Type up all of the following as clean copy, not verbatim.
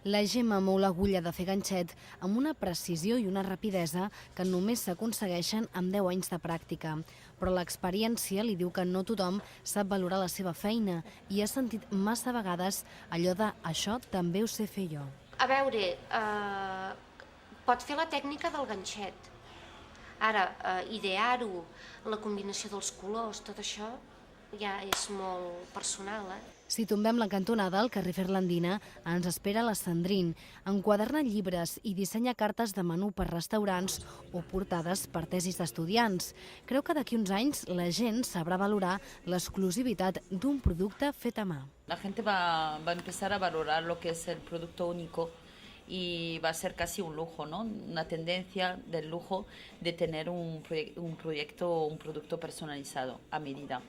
La Gemma mou l'agulla de fer ganxet amb una precisió i una rapidesa que només s'aconsegueixen amb 10 anys de pràctica. Però l'experiència li diu que no tothom sap valorar la seva feina i ha sentit massa vegades allò de «això també ho sé fer jo». A veure, pot fer la tècnica del ganxet. Ara, idear-ho, la combinació dels colors, tot això ja és molt personal, Si tombem la cantonada, al carrer Ferlandina ens espera la Sandrine. Enquaderna llibres i dissenya cartes de menú per restaurants o portades per tesis d'estudiants. Creu que d'aquí uns anys la gent sabrà valorar l'exclusivitat d'un producte fet a mà. La gente va a empezar a valorar lo que es el producto único y va a ser casi un lujo, ¿no? Una tendencia del lujo de tener un proyecto, un producto personalizado a medida.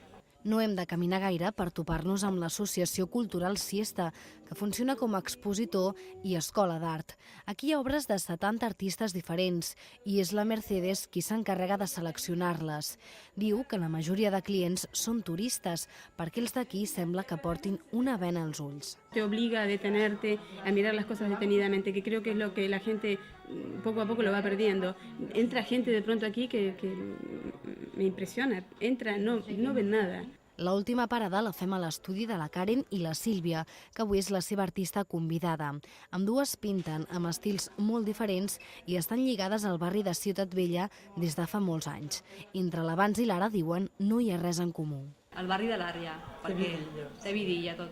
No hem de caminar gaire per topar-nos amb l'Associació Cultural Siesta, que funciona com a expositor i escola d'art. Aquí hi ha obres de 70 artistes diferents i és la Mercedes qui s'encarrega de seleccionar-les. Diu que la majoria de clients són turistes, perquè els d'aquí sembla que portin una bena als ulls. Te obliga a detenerte, a mirar las cosas detenidamente, que creo que es lo que la gente poco a poco lo va perdiendo. Entra gente de pronto aquí que me impresiona, entra, no ven nada. L'última parada la fem a l'estudi de la Karen i la Sílvia, que avui és la seva artista convidada. Ambdues pinten amb estils molt diferents i estan lligades al barri de Ciutat Vella des de fa molts anys. Entre l'abans i l'ara, diuen, no hi ha res en comú. El barri de l'Àrea, perquè té vidilla, tot,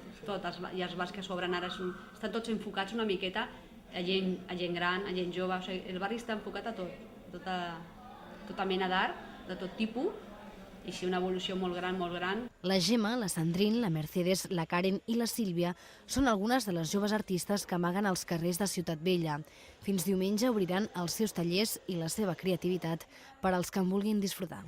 i els bars que s'obren ara estan tots enfocats una miqueta a gent gran, a gent jove, o sigui, el barri està enfocat a tot, tota mena d'art, de tot tipus, i sí, una evolució molt gran. La Gemma, la Sandrine, la Mercedes, la Karen i la Sílvia són algunes de les joves artistes que amaguen als carrers de Ciutat Vella. Fins diumenge obriran els seus tallers i la seva creativitat per als que en vulguin disfrutar.